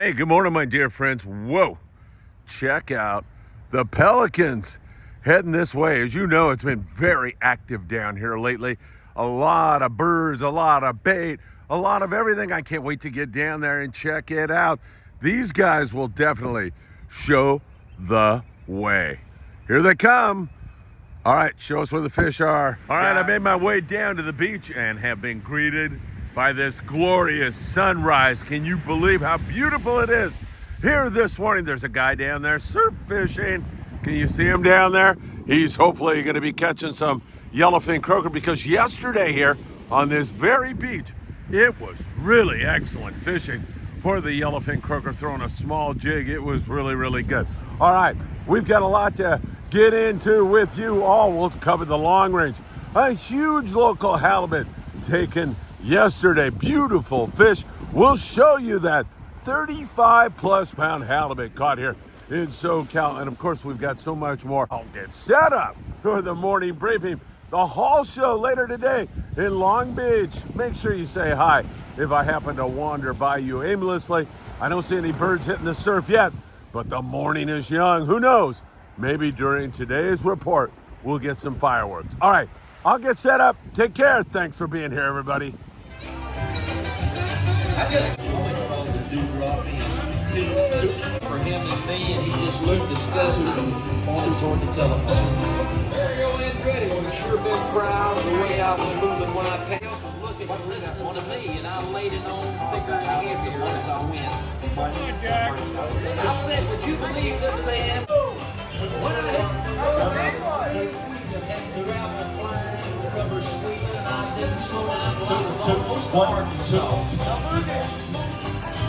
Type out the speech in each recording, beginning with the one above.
Hey, good morning, my dear friends. Whoa, check out the pelicans heading this way. As you know, it's been very active down here lately. A lot of birds, a lot of bait, a lot of everything. I can't wait to get down there and check it out. These guys will definitely show the way. Here they come. All right, show us where the fish are. All right, I made my way down to the beach and have been greeted by this glorious sunrise. Can you believe how beautiful it is? Here this morning, there's a guy down there surf fishing. Can you see him down there? He's hopefully going to be catching some yellowfin croaker, because yesterday here on this very beach, it was really excellent fishing for the yellowfin croaker, throwing a small jig. It was really, really good. All right, we've got a lot to get into with you all. We'll cover the long range. A huge local halibut taken yesterday. Beautiful fish. We'll show you that 35 plus pound halibut caught here in SoCal. And of course, we've got so much more. I'll get set up for the morning briefing. The Hall Show later today in Long Beach. Make sure you say hi if I happen to wander by you aimlessly. I don't see any birds hitting the surf yet, but the morning is young. Who knows? Maybe during today's report, we'll get some fireworks. All right, I'll get set up. Take care. Thanks for being here, everybody. I just always called the dewdrop for him and me, and he just looked disgusted and pointed toward the telephone. There you go, Andretti was sure been proud of the way I was moving when I passed. Was looking and listening to me, and I laid it on thicker and heavier as I went. Come on, Jack. I said, would you believe this man? When I hit the gravel flying, the rubber squealing, I didn't slow down till I was almost Arkansas.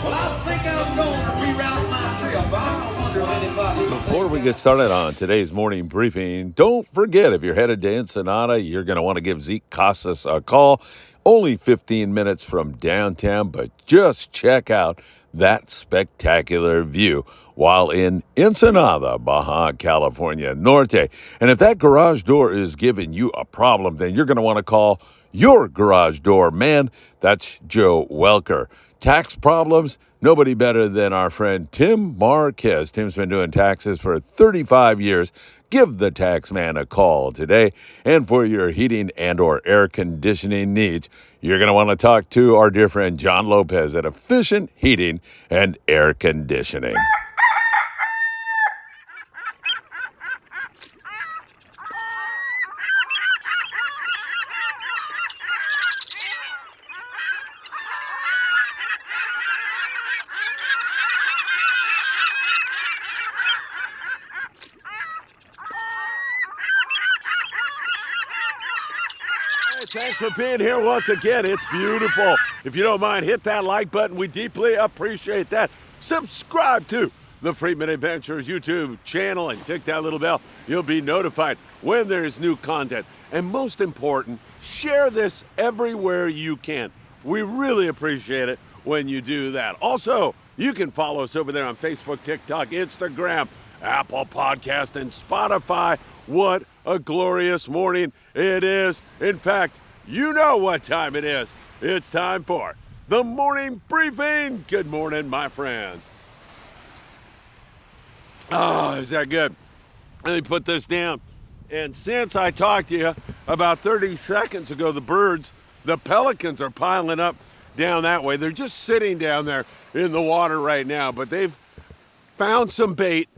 Well, I think I'm going to reroute my trip. I don't wonder if anybody... Before we get started on today's morning briefing, don't forget, if you're headed to Ensenada, you're going to want to give Zeke Casas a call. Only 15 minutes from downtown, but just check out that spectacular view while in Ensenada, Baja, California Norte. And if that garage door is giving you a problem, then you're going to want to call your garage door man. That's Joe Welker. Tax problems? Nobody better than our friend Tim Marquez. Tim's been doing taxes for 35 years. Give the tax man a call today. And for your heating and or air conditioning needs, you're going to want to talk to our dear friend John Lopez at Efficient Heating and Air Conditioning. Thanks for being here once again. It's beautiful. If you don't mind, hit that like button. We deeply appreciate that. Subscribe to the Freedman Adventures YouTube channel and tick that little bell. You'll be notified when there's new content. And most important, share this everywhere you can. We really appreciate it when you do that. Also, you can follow us over there on Facebook, TikTok, Instagram, Apple Podcast, and Spotify. What a glorious morning it is. In fact, you know what time it is. It's time for the morning briefing. Good morning, my friends. Oh, is that good? Let me put this down. And since I talked to you about 30 seconds ago, the pelicans are piling up down that way. They're just sitting down there in the water right now, but they've found some bait.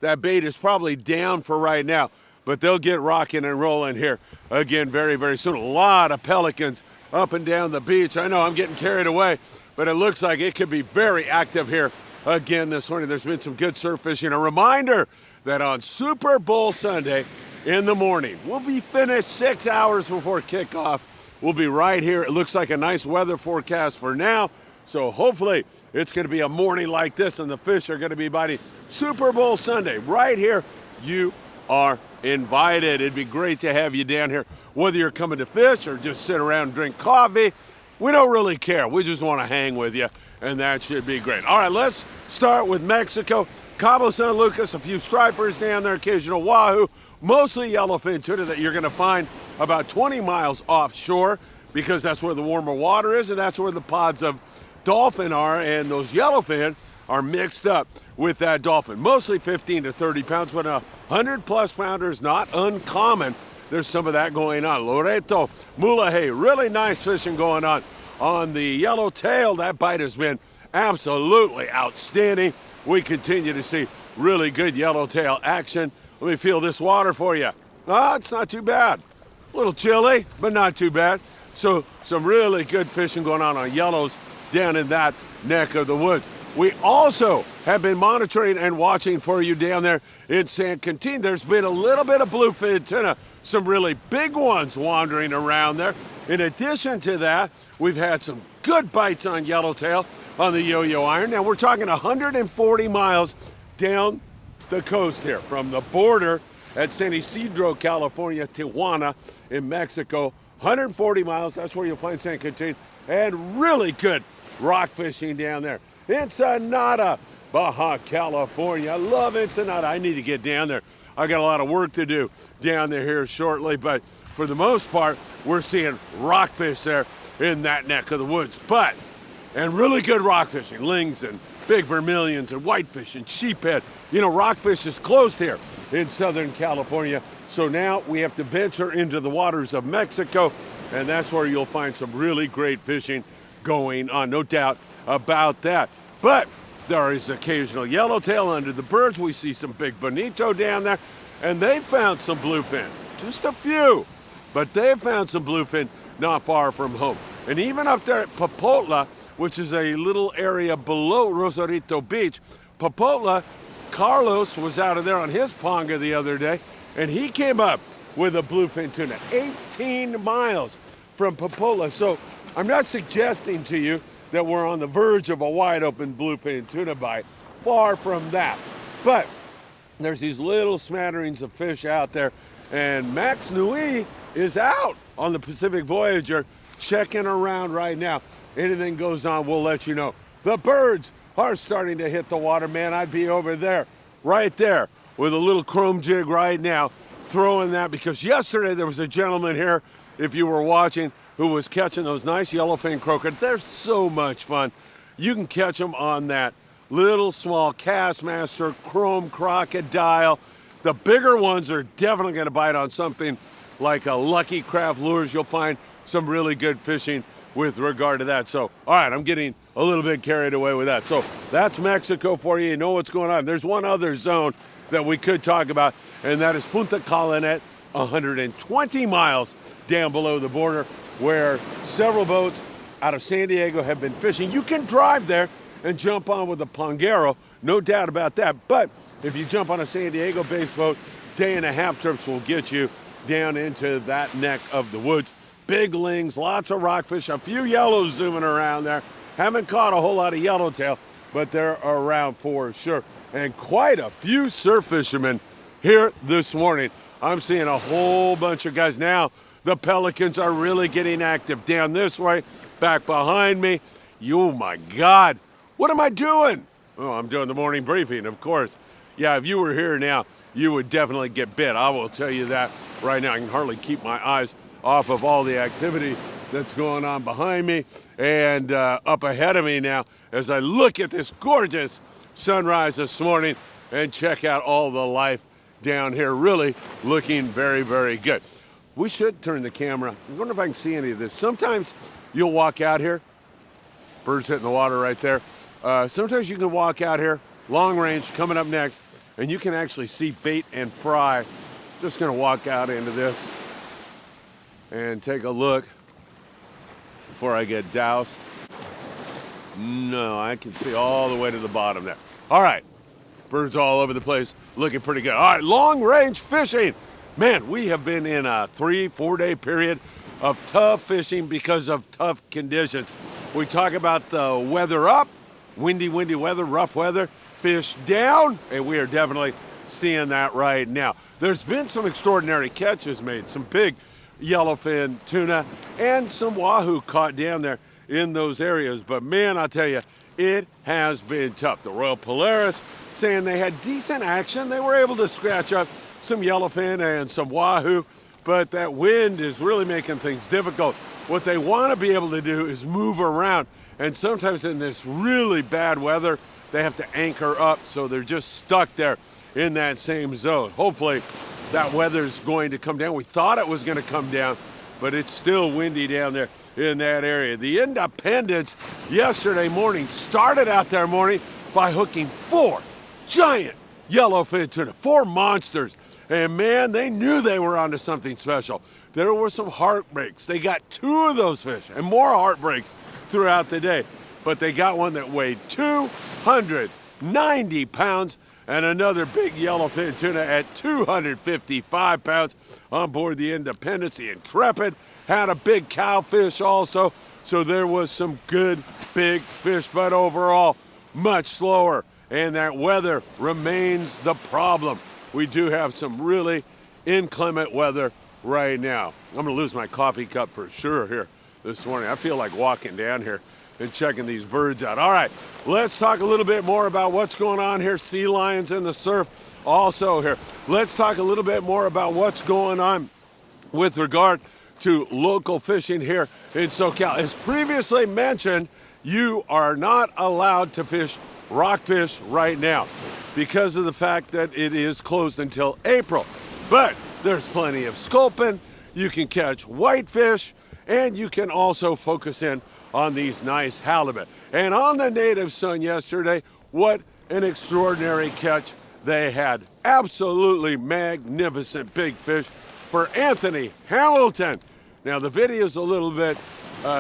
That bait is probably down for right now, but they'll get rocking and rolling here again very, very soon. A lot of pelicans up and down the beach. I know I'm getting carried away, but it looks like it could be very active here again this morning. There's been some good surf fishing. A reminder that on Super Bowl Sunday in the morning, we'll be finished 6 hours before kickoff. We'll be right here. It looks like a nice weather forecast for now. So hopefully it's going to be a morning like this and the fish are going to be biting. Super Bowl Sunday right here. You are invited. It'd be great to have you down here, whether you're coming to fish or just sit around and drink coffee. We don't really care. We just want to hang with you, and that should be great. All right, let's start with Mexico. Cabo San Lucas, a few stripers down there, occasional wahoo, mostly yellowfin tuna that you're going to find about 20 miles offshore, because that's where the warmer water is, and that's where the pods of dolphin are, and those yellowfin are mixed up with that dolphin. Mostly 15 to 30 pounds, but a 100-plus pounder is not uncommon. There's some of that going on. Loreto, Mulahay, really nice fishing going on the yellowtail. That bite has been absolutely outstanding. We continue to see really good yellowtail action. Let me feel this water for you. Oh, it's not too bad. A little chilly, but not too bad. So some really good fishing going on yellows down in that neck of the woods. We also have been monitoring and watching for you down there in San Quintin. There's been a little bit of bluefin tuna, some really big ones wandering around there. In addition to that, we've had some good bites on yellowtail on the yo-yo iron. Now we're talking 140 miles down the coast here from the border at San Isidro, California, Tijuana in Mexico. 140 miles, that's where you'll find San Quintin, and really good rock fishing down there. Ensenada, Baja, California. I love Ensenada. I need to get down there. I got a lot of work to do down there here shortly, but for the most part, we're seeing rockfish there in that neck of the woods. And really good rock fishing, lings and big vermilions and whitefish and sheephead. You know, rockfish is closed here in Southern California. So now we have to venture into the waters of Mexico, and that's where you'll find some really great fishing going on, no doubt about that. But there is occasional yellowtail under the birds. We see some big bonito down there, and they found some bluefin, just a few, but they found some bluefin not far from home. And even up there at Popotla, which is a little area below Rosarito Beach, Popotla, Carlos was out of there on his ponga the other day, and he came up with a bluefin tuna, 18 miles from Popotla. So I'm not suggesting to you that we're on the verge of a wide open bluefin tuna bite. Far from that. But there's these little smatterings of fish out there, and Max Nui is out on the Pacific Voyager checking around right now. Anything goes on, we'll let you know. The birds are starting to hit the water, man. I'd be over there, right there, with a little chrome jig right now, throwing that, because yesterday there was a gentleman here, if you were watching, who was catching those nice yellowfin croaker. They're so much fun. You can catch them on that little small Castmaster chrome crocodile. The bigger ones are definitely going to bite on something like a Lucky Craft Lures. You'll find some really good fishing with regard to that. So, all right, I'm getting a little bit carried away with that. So that's Mexico for you. You know what's going on. There's one other zone that we could talk about, and that is Punta Colonet, 120 miles down below the border, where several boats out of San Diego have been fishing. You can drive there and jump on with a Pongero, no doubt about that. But if you jump on a San Diego-based boat, day-and-a-half trips will get you down into that neck of the woods. Big lings, lots of rockfish, a few yellows zooming around there. Haven't caught a whole lot of yellowtail, but they're around for sure. And quite a few surf fishermen here this morning. I'm seeing a whole bunch of guys now. The pelicans are really getting active down this way, back behind me. Oh my God, what am I doing? Oh, I'm doing the morning briefing, of course. Yeah, if you were here now, you would definitely get bit. I will tell you that right now. I can hardly keep my eyes off of all the activity that's going on behind me and up ahead of me now as I look at this gorgeous sunrise this morning and check out all the life down here. Really looking very, very good. We should turn the camera. I wonder if I can see any of this. Sometimes you'll walk out here, birds hitting the water right there. Sometimes you can walk out here, long range coming up next, and you can actually see bait and fry. Just gonna walk out into this and take a look before I get doused. No, I can see all the way to the bottom there. All right, birds all over the place, looking pretty good. All right, long range fishing. Man, we have been in a 3-4 day period of tough fishing because of tough conditions. We talk about the weather up, windy weather, rough weather, fish down, and we are definitely seeing that right now. There's been some extraordinary catches made, some big yellowfin tuna and some wahoo caught down there in those areas. But man, I'll tell you, it has been tough. The Royal Polaris saying they had decent action. They were able to scratch up some yellowfin and some wahoo, but that wind is really making things difficult. What they want to be able to do is move around, and sometimes in this really bad weather, they have to anchor up, so they're just stuck there in that same zone. Hopefully that weather's going to come down. We thought it was going to come down, but it's still windy down there in that area. The Independence yesterday morning started out their morning by hooking 4 giant yellowfin tuna, 4 monsters. And man, they knew they were onto something special. There were some heartbreaks. They got 2 of those fish and more heartbreaks throughout the day. But they got one that weighed 290 pounds and another big yellowfin tuna at 255 pounds on board the Independence. The Intrepid had a big cowfish also. So there was some good big fish, but overall much slower. And that weather remains the problem. We do have some really inclement weather right now. I'm gonna lose my coffee cup for sure here this morning. I feel like walking down here and checking these birds out. All right, let's talk a little bit more about what's going on here. Sea lions in the surf also here. Let's talk a little bit more about what's going on with regard to local fishing here in SoCal. As previously mentioned, you are not allowed to fish rockfish right now because of the fact that it is closed until April. But there's plenty of sculpin, you can catch whitefish, and you can also focus in on these nice halibut. And on the Native Son yesterday, what an extraordinary catch they had. Absolutely magnificent big fish for Anthony Hamilton. Now the video's a little bit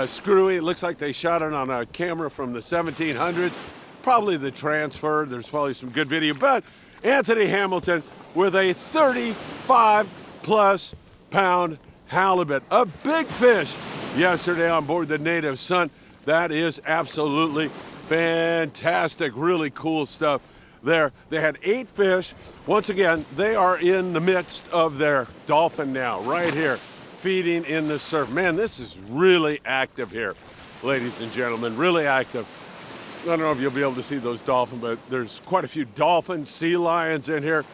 screwy. It looks like they shot it on a camera from the 1700s. Probably the transfer, there's probably some good video, but Anthony Hamilton with a 35+ pound halibut, a big fish yesterday on board the Native Son. That is absolutely fantastic, really cool stuff there. They had 8 fish. Once again, they are in the midst of their dolphin now, right here, feeding in the surf. Man, this is really active here, ladies and gentlemen, really active. I don't know if you'll be able to see those dolphins, but there's quite a few dolphins, sea lions in here.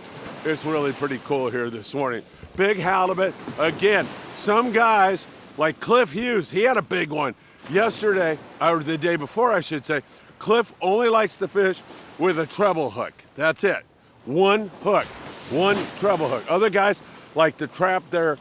It's really pretty cool here this morning. Big halibut. Again, some guys like Cliff Hughes, he had a big one yesterday, or the day before, I should say. Cliff only likes to fish with a treble hook. That's it. One hook, one treble hook. Other guys like to trap their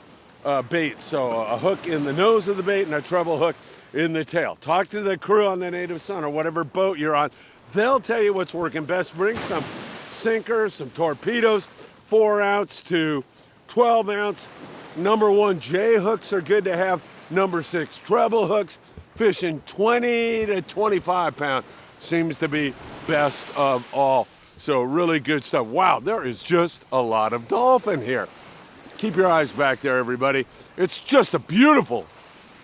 bait. So a hook in the nose of the bait and a treble hook in the tail. Talk to the crew on the Native Son or whatever boat you're on. They'll tell you what's working best. Bring some sinkers, some torpedoes, 4-ounce to 12-ounce. Number 1 J hooks are good to have. Number 6 treble hooks. Fishing 20 to 25 pound seems to be best of all. So really good stuff. Wow, there is just a lot of dolphin here. Keep your eyes back there, everybody. It's just a beautiful,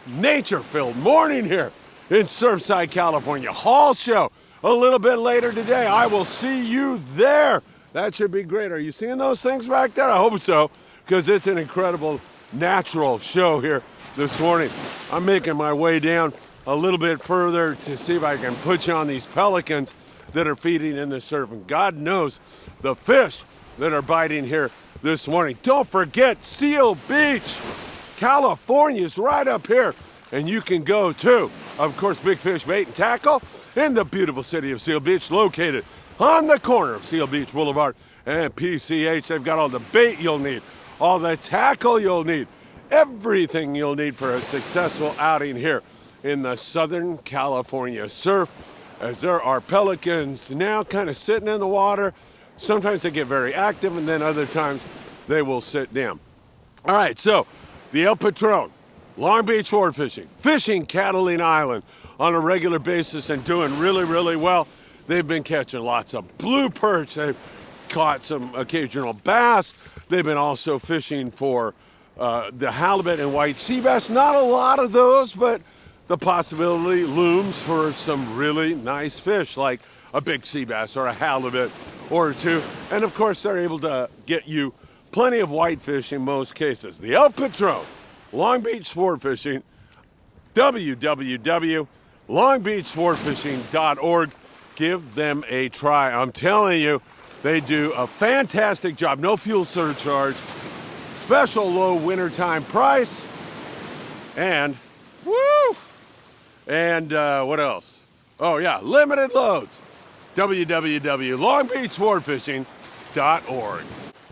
nature-filled morning here in Surfside, California. Hall show a little bit later today. I will see you there. That should be great. Are you seeing those things back there? I hope so, because it's an incredible natural show here this morning. I'm making my way down a little bit further to see if I can put you on these pelicans that are feeding in the surf. And God knows the fish that are biting here this morning. Don't forget Seal Beach, California is right up here, and you can go to, of course, Big Fish Bait and Tackle in the beautiful city of Seal Beach, located on the corner of Seal Beach Boulevard and PCH. They've got all the bait you'll need, all the tackle you'll need, everything you'll need for a successful outing here in the Southern California surf, as there are pelicans now kind of sitting in the water. Sometimes they get very active, and then other times they will sit down. All right, so the El Patron, Long Beach sport fishing Catalina Island on a regular basis and doing really, really well. They've been catching lots of blue perch. They've caught some occasional bass. They've been also fishing for the halibut and white sea bass. Not a lot of those, but the possibility looms for some really nice fish like a big sea bass or a halibut or 2. And of course, they're able to get you plenty of whitefish in most cases. The El Patron, Long Beach Sport Fishing, www.longbeachsportfishing.org. Give them a try. I'm telling you, they do a fantastic job. No fuel surcharge, special low wintertime price, and woo! And what else? Oh yeah, limited loads. www.longbeachsportfishing.org.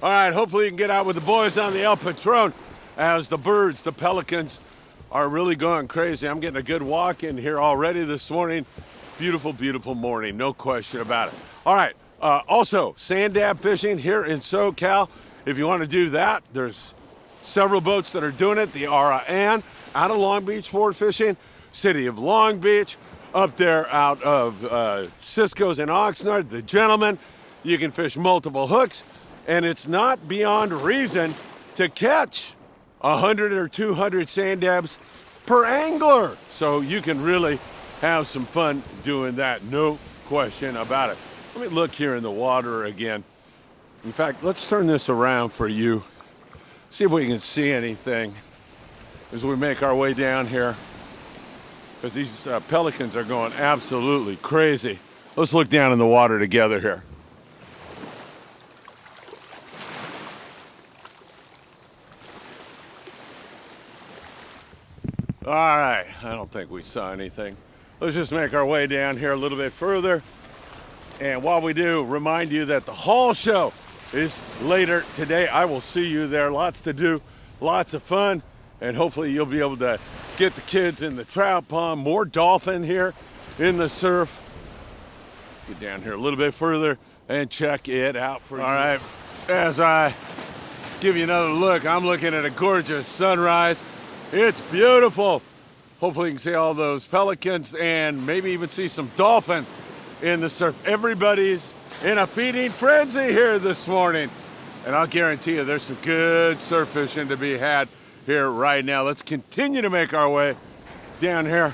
All right, hopefully you can get out with the boys on the El Patron as the birds, the pelicans, are really going crazy. I'm getting a good walk in here already this morning. Beautiful, beautiful morning, no question about it. All right, also sand dab fishing here in SoCal. If you want to do that, there's several boats that are doing it. The Ara Ann out of Long Beach Sport Fishing, City of Long Beach, up there out of Cisco's in Oxnard, the Gentleman. You can fish multiple hooks, and it's not beyond reason to catch 100 or 200 sand dabs per angler. So you can really have some fun doing that, no question about it. Let me look here in the water again. In fact, let's turn this around for you. See if we can see anything as we make our way down here, because these pelicans are going absolutely crazy. Let's look down in the water together here. All right, I don't think we saw anything. Let's just make our way down here a little bit further. And while we do, remind you that the Hall Show is later today. I will see you there. Lots to do, lots of fun, and hopefully you'll be able to get the kids in the trout pond, more dolphin here in the surf. Get down here a little bit further and check it out for you. All right, as I give you another look, I'm looking at a gorgeous sunrise. It's beautiful. Hopefully you can see all those pelicans and maybe even see some dolphin in the surf. Everybody's in a feeding frenzy here this morning. And I'll guarantee you there's some good surf fishing to be had here right now. Let's continue to make our way down here.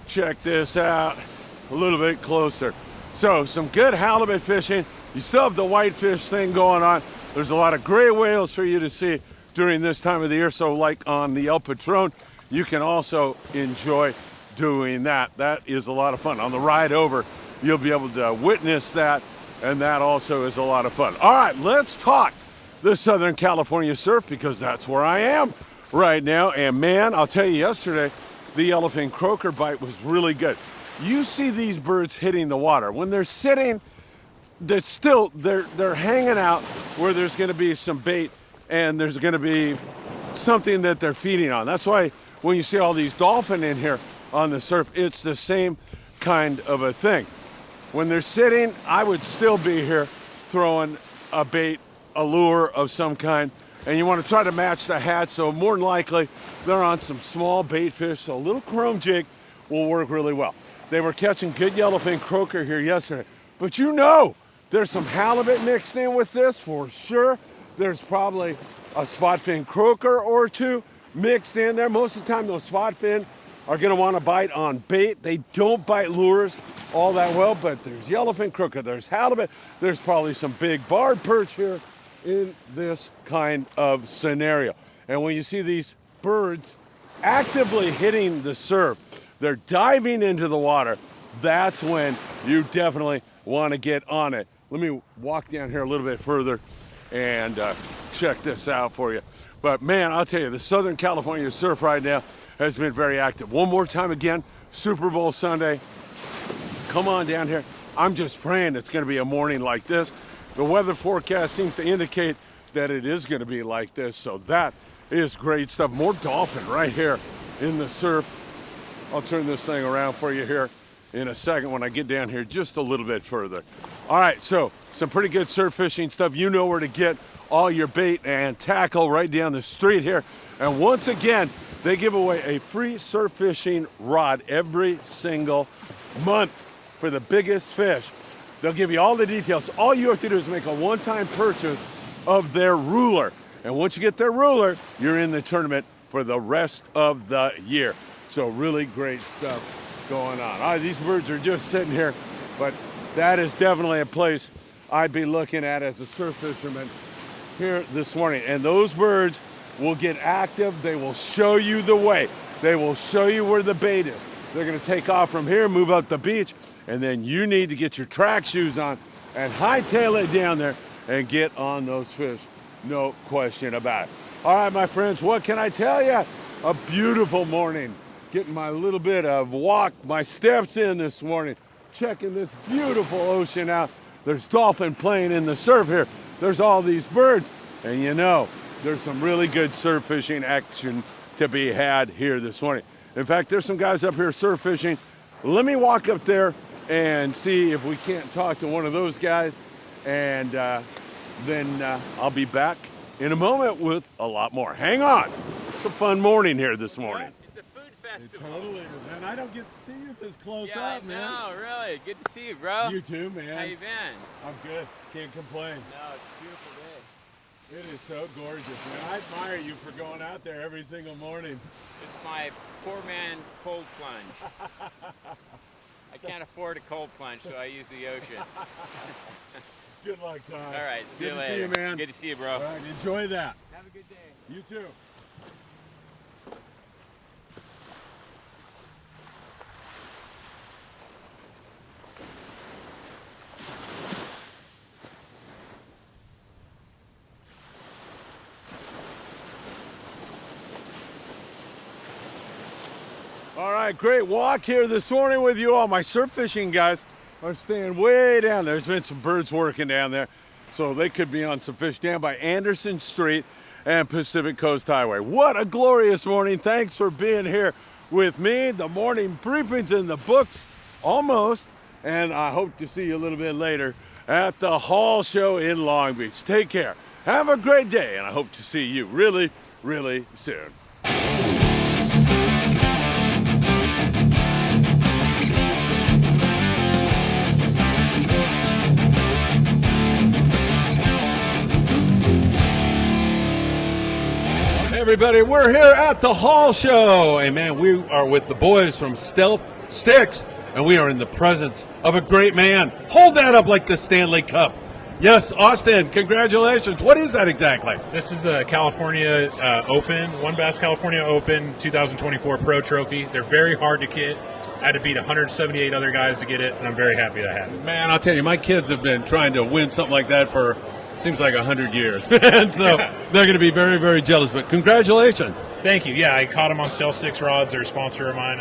Check this out a little bit closer. So some good halibut fishing. You still have the whitefish thing going on. There's a lot of gray whales for you to see during this time of the year. So like on the El Patron, you can also enjoy doing that. That is a lot of fun. On the ride over, you'll be able to witness that, and that also is a lot of fun. All right, let's talk the Southern California surf, because that's where I am right now. And man, I'll tell you, yesterday, the yellowfin croaker bite was really good. You see these birds hitting the water. When they're sitting, they're hanging out where there's gonna be some bait and there's gonna be something that they're feeding on. That's why when you see all these dolphin in here on the surf, it's the same kind of a thing. When they're sitting, I would still be here throwing a bait, a lure of some kind, and you want to try to match the hatch, so more than likely they're on some small bait fish, so a little chrome jig will work really well. They were catching good yellowfin croaker here yesterday, but you know there's some halibut mixed in with this for sure. There's probably a spotfin croaker or two mixed in there. Most of the time those spotfin are going to want to bite on bait. They don't bite lures all that well, but there's yellowfin croaker, there's halibut, there's probably some big barred perch here in this kind of scenario. And when you see these birds actively hitting the surf, they're diving into the water, that's when you definitely want to get on it. Let me walk down here a little bit further and check this out for you. But man, I'll tell you, the Southern California surf right now has been very active. One more time again, Super Bowl Sunday. Come on down here. I'm just praying it's going to be a morning like this. The weather forecast seems to indicate that it is going to be like this, so that is great stuff. More dolphin right here in the surf. I'll turn this thing around for you here in a second when I get down here just a little bit further. All right, so some pretty good surf fishing stuff. You know where to get all your bait and tackle right down the street here. And once again, they give away a free surf fishing rod every single month for the biggest fish. They'll give you all the details. All you have to do is make a one-time purchase of their ruler. And once you get their ruler, you're in the tournament for the rest of the year. So really great stuff going on. All right, these birds are just sitting here, but that is definitely a place I'd be looking at as a surf fisherman here this morning. And those birds will get active. They will show you the way. They will show you where the bait is. They're going to take off from here, move up the beach, and then you need to get your track shoes on and hightail it down there and get on those fish. No question about it. All right, my friends, what can I tell you? A beautiful morning. Getting my little bit of walk, my steps in this morning. checking this beautiful ocean out. There's dolphin playing in the surf here. There's all these birds. And you know, there's some really good surf fishing action to be had here this morning. In fact, there's some guys up here surf fishing. Let me walk up there and see if we can't talk to one of those guys. And then I'll be back in a moment with a lot more. Hang on. It's a fun morning here this morning. It's a food festival. It totally is, man. I don't get to see you this close Yeah, up, man. no, really. Good to see you, bro. You too, man. How you been? I'm good. Can't complain. No, it's a beautiful day. It is so gorgeous, man. I admire you for going out there every single morning. It's my poor man cold plunge. I can't afford a cold plunge, so I use the ocean. Good luck, Ty. All right, see Good you to later. see you, man. Good to see you, bro. All right, enjoy that. Have a good day. You too. All right, great walk here this morning with you all. My surf fishing guys are staying way down there. There's been some birds working down there, so they could be on some fish down by Anderson Street and Pacific Coast Highway. What a glorious morning. Thanks for being here with me. The morning briefing's in the books, almost, and I hope to see you a little bit later at the Hall Show in Long Beach. Take care. Have a great day, and I hope to see you really, really soon. Everybody, we're here at the Hall Show, and man, we are with the boys from Stealth Sticks, and we are in the presence of a great man. Hold that up like the Stanley Cup. Yes, Austin, congratulations. What is that exactly? This is the California Open, One Bass California Open 2024 Pro Trophy. They're very hard to get. I had to beat 178 other guys to get it, and I'm very happy that happened. Man, I'll tell you, my kids have been trying to win something like that for seems like 100 years. And so they're going to be very, very jealous. But congratulations. Thank you. Yeah, I caught them on Stealth Sticks rods. They're a sponsor of mine.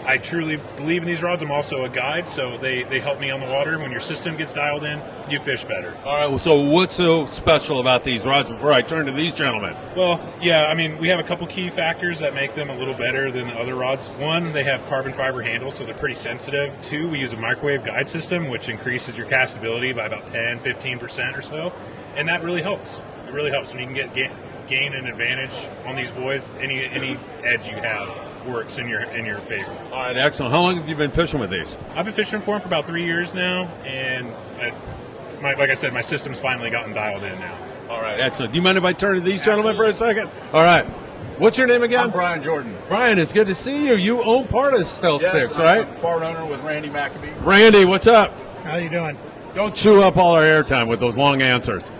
I truly believe in these rods. I'm also a guide, so they help me on the water. When your system gets dialed in, you fish better. All right, well, so what's so special about these rods before I turn to these gentlemen? Well, yeah, I mean, we have a couple key factors that make them a little better than the other rods. One, they have carbon fiber handles, so they're pretty sensitive. Two, we use a microwave guide system, which increases your castability by about 10, 15% or so. And that really helps. It really helps when you can gain an advantage on these boys. Any edge you have works in your favor. All right, excellent. How long have you been fishing with these? I've been fishing for them for about 3 years now, and like I said, my system's finally gotten dialed in now. All right, excellent. Do you mind if I turn to these gentlemen for a second? All right. What's your name again? I'm Brian Jordan. Brian, it's good to see you. You own part of Stealth Sticks, right? I'm part owner with Randy McAbee. Randy, what's up? How you doing? Don't chew up all our airtime with those long answers.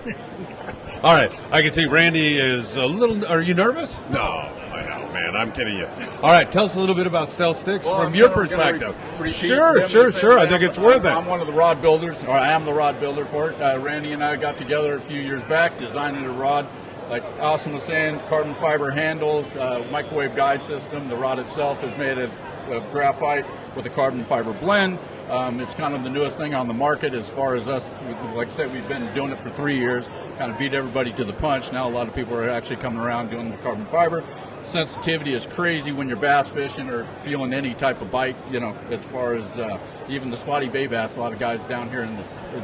All right, I can see Randy is a little. Are you nervous? No, I know, man. I'm kidding you. All right, tell us a little bit about Stealth Sticks from your perspective. Sure. I think it's worth it. I'm one of the rod builders, or I am the rod builder for it. Randy and I got together a few years back, designing a rod. Like Austin was saying, carbon fiber handles, microwave guide system. The rod itself is made of graphite with a carbon fiber blend. It's kind of the newest thing on the market as far as us. Like I said, we've been doing it for 3 years, kind of beat everybody to the punch. Now a lot of people are actually coming around doing the carbon fiber. Sensitivity is crazy when you're bass fishing or feeling any type of bite, as far as even the spotty bay bass. A lot of guys down here in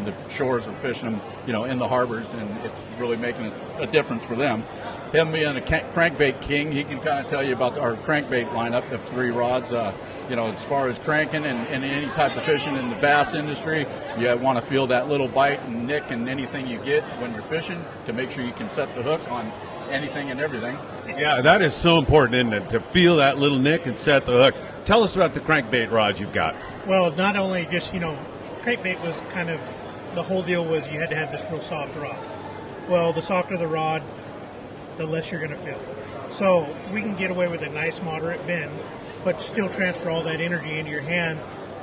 the shores are fishing them, in the harbors, and it's really making a difference for them. Him being a crankbait king, he can kind of tell you about our crankbait lineup of 3 rods. As far as cranking and any type of fishing in the bass industry, you want to feel that little bite and nick and anything you get when you're fishing to make sure you can set the hook on anything and everything. Yeah, that is so important, isn't it? To feel that little nick and set the hook. Tell us about the crankbait rods you've got. Well, not only just, crankbait was kind of, the whole deal was you had to have this real soft rod. Well, the softer the rod, the less you're going to feel. So we can get away with a nice moderate bend, but still transfer all that energy into your hand,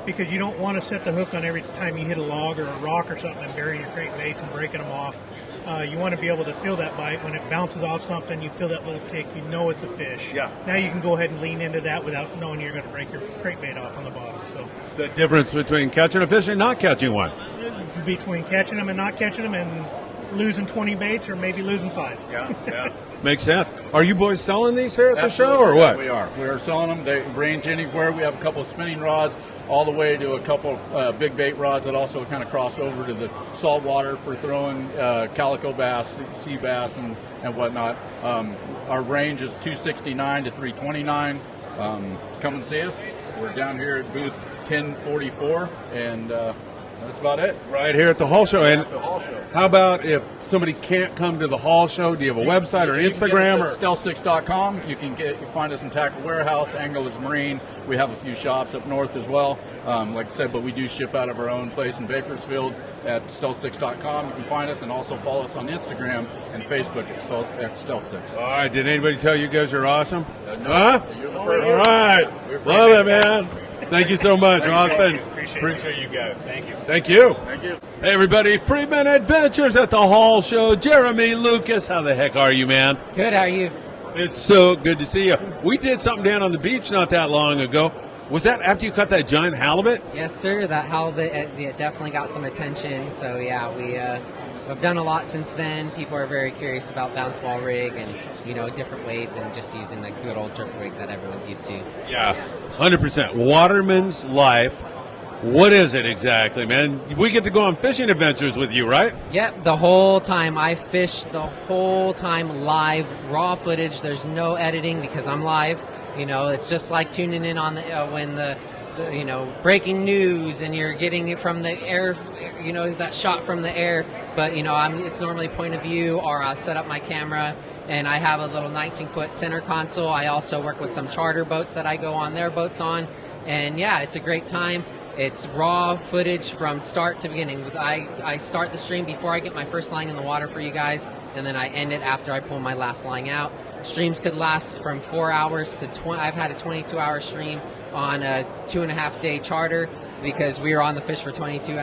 because you don't want to set the hook on every time you hit a log or a rock or something and burying your crankbaits and breaking them off. You want to be able to feel that bite. When it bounces off something, you feel that little tick, you know it's a fish. Yeah. Now you can go ahead and lean into that without knowing you're going to break your crankbait off on the bottom. So The difference between catching a fish and not catching one. between catching them and not catching them and losing 20 baits or maybe losing 5. Yeah. Makes sense. Are you boys selling these here at the show or what? We are. We are selling them. They range anywhere. We have a couple of spinning rods all the way to a couple big bait rods that also kind of cross over to the saltwater for throwing calico bass, sea bass, and whatnot. Our range is 269 to 329. Come and see us. We're down here at booth 1044, and that's about it. Right here at the Hall Show. And The Hall Show. how about if somebody can't come to the Hall Show? Do you have a website or Instagram? Or Stealthsticks.com. You can find us in Tackle Warehouse, Anglers Marine. We have a few shops up north as well. Like I said, but we do ship out of our own place in Bakersfield at stealthsticks.com. You can find us and also follow us on Instagram and Facebook at Stealthsticks. All right. Did anybody tell you guys are awesome? No, Huh? you're the first. All right. Love it, man. Thank you so much, Austin. Appreciate you guys. Thank you. Thank you. Thank you. Hey, everybody. Freeman Adventures at the Hall Show. Jeremy Lucas, how the heck are you, man? Good, how are you? It's so good to see you. We did something down on the beach not that long ago. Was that after you caught that giant halibut? Yes, sir. That halibut it definitely got some attention. So, yeah, we've done a lot since then. People are very curious about bounce ball rig and, different weight than just using the good old drift rig that everyone's used to. Yeah, 100%. Waterman's life. What is it exactly, man? We get to go on fishing adventures with you, right? Yep, the whole time. I fish the whole time live, raw footage. There's no editing because I'm live. It's just like tuning in on the when the breaking news and you're getting it from the air, that shot from the air. But, it's normally point of view, or I'll set up my camera and I have a little 19-foot center console. I also work with some charter boats that I go on their boats on. And, yeah, it's a great time. It's raw footage from start to beginning. I start the stream before I get my first line in the water for you guys, and then I end it after I pull my last line out. Streams could last from 4 hours to 20. I've had a 22-hour stream on a 2.5-day charter because we were on the fish for 22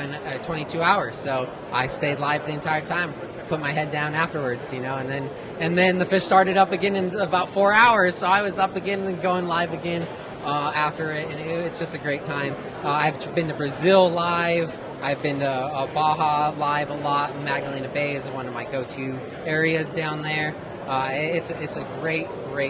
hours. So I stayed live the entire time, put my head down afterwards, and then the fish started up again in about 4 hours. So I was up again and going live again after it, and it's just a great time. I've been to Brazil live. I've been to Baja live a lot. Magdalena Bay is one of my go-to areas down there. It's a great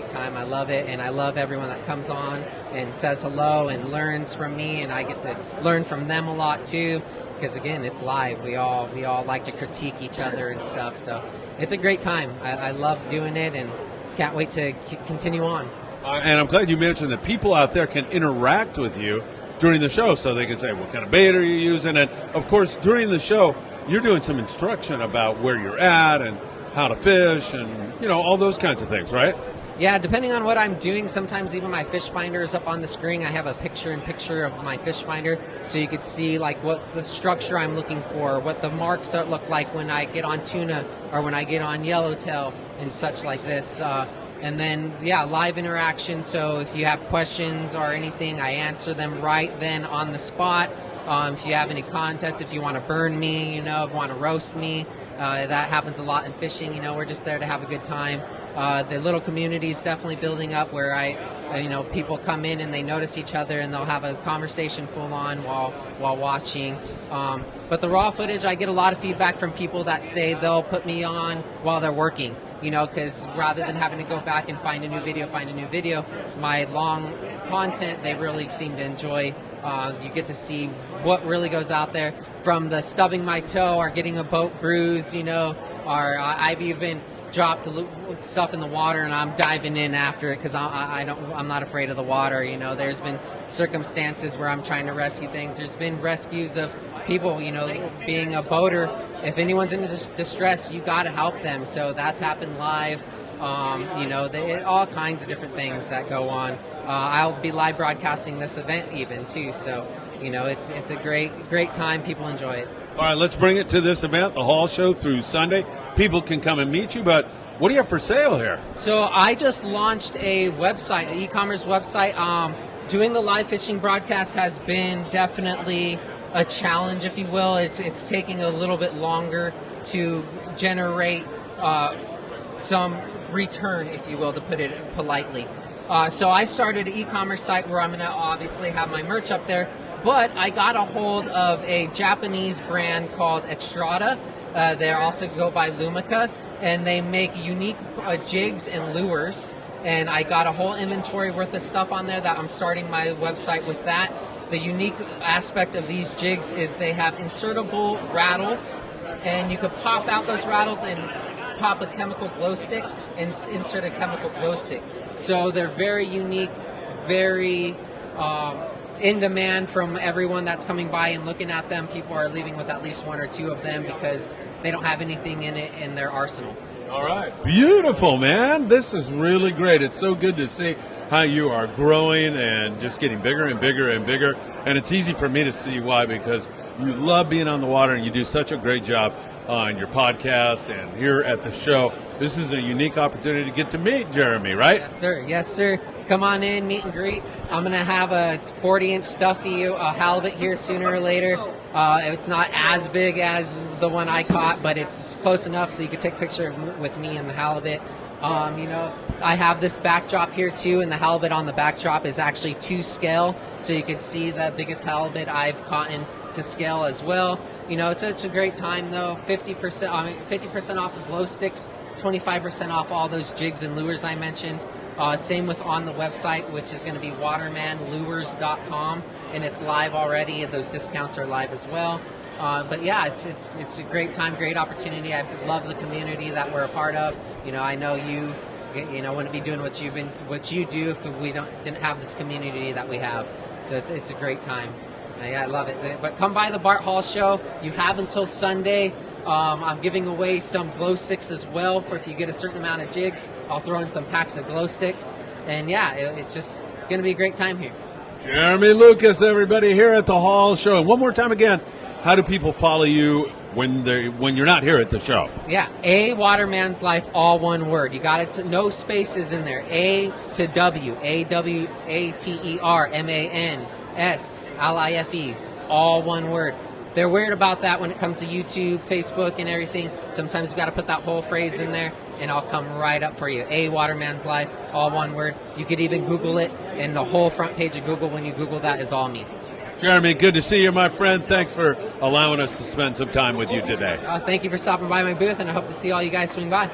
time. I love it, and I love everyone that comes on and says hello and learns from me, and I get to learn from them a lot too. Because again, it's live. We all like to critique each other and stuff. So it's a great time. I love doing it, and can't wait to continue on. And I'm glad you mentioned that people out there can interact with you during the show, so they can say, what kind of bait are you using? And, of course, during the show, you're doing some instruction about where you're at and how to fish and, all those kinds of things, right? Yeah, depending on what I'm doing, sometimes even my fish finder is up on the screen. I have a picture-in-picture of my fish finder, so you could see like what the structure I'm looking for, what the marks look like when I get on tuna or when I get on yellowtail and such like this. And then, live interaction. So if you have questions or anything, I answer them right then on the spot. If you have any contests, if you want to burn me, if you want to roast me, that happens a lot in fishing. We're just there to have a good time. The little community is definitely building up where people come in and they notice each other and they'll have a conversation full on while watching. But the raw footage, I get a lot of feedback from people that say they'll put me on while they're working. Because rather than having to go back and find a new video, my long content, they really seem to enjoy. You get to see what really goes out there, from the stubbing my toe or getting a boat bruise, or I've even dropped stuff in the water and I'm diving in after it because I'm not afraid of the water. There's been circumstances where I'm trying to rescue things. There's been rescues of people, being a boater. If anyone's in distress, you got to help them. So that's happened live. All kinds of different things that go on. I'll be live broadcasting this event even too. So, it's a great time. People enjoy it. All right, let's bring it to this event, the Hall Show, through Sunday. People can come and meet you, but what do you have for sale here? So I just launched a website, an e-commerce website. Doing the live fishing broadcast has been definitely a challenge, if you will. It's taking a little bit longer to generate some return, if you will, to put it politely. So I started an e-commerce site where I'm going to obviously have my merch up there, but I got a hold of a Japanese brand called Extrada. They also go by Lumica, and they make unique jigs and lures. And I got a whole inventory worth of stuff on there that I'm starting my website with that. The unique aspect of these jigs is they have insertable rattles, and you could pop out those rattles and pop a chemical glow stick and insert a chemical glow stick. So they're very unique, very in demand from everyone that's coming by and looking at them. People are leaving with at least one or two of them because they don't have anything in it in their arsenal. All right. Beautiful, man. This is really great. It's so good to see how you are growing and just getting bigger and bigger and bigger. And it's easy for me to see why, because you love being on the water and you do such a great job on your podcast and here at the show. This is a unique opportunity to get to meet Jeremy, right? Yes, sir. Yes, sir. Come on in, meet and greet. I'm going to have a 40-inch stuffy halibut here sooner or later. It's not as big as the one I caught, but it's close enough so you can take a picture with me and the halibut. I have this backdrop here too, and the halibut on the backdrop is actually to scale, so you can see the biggest halibut I've caught in to scale as well. So it's a great time though. 50% off the glow sticks, 25% off all those jigs and lures I mentioned. Same with on the website, which is going to be watermanlures.com, and it's live already. Those discounts are live as well. But yeah, it's a great time, great opportunity. I love the community that we're a part of. I know you wouldn't be doing what you do if we didn't have this community that we have. So it's a great time. Yeah, I love it. But come by the Bart Hall show. You have until Sunday. I'm giving away some glow sticks as well for if you get a certain amount of jigs. I'll throw in some packs of glow sticks. And yeah, it's just going to be a great time here. Jeremy Lucas, everybody, here at the Hall show. And one more time again, how do people follow you when you're not here at the show? Yeah, A Waterman's Life, all one word. You got it. No spaces in there. A to W, AWATERMANSLIFE, all one word. They're weird about that when it comes to YouTube, Facebook, and everything. Sometimes you got to put that whole phrase in there, and I'll come right up for you. A Waterman's Life, all one word. You could even Google it, and the whole front page of Google, when you Google that, is all me. Jeremy, good to see you, my friend. Thanks for allowing us to spend some time with you today. Thank you for stopping by my booth, and I hope to see all you guys swing by.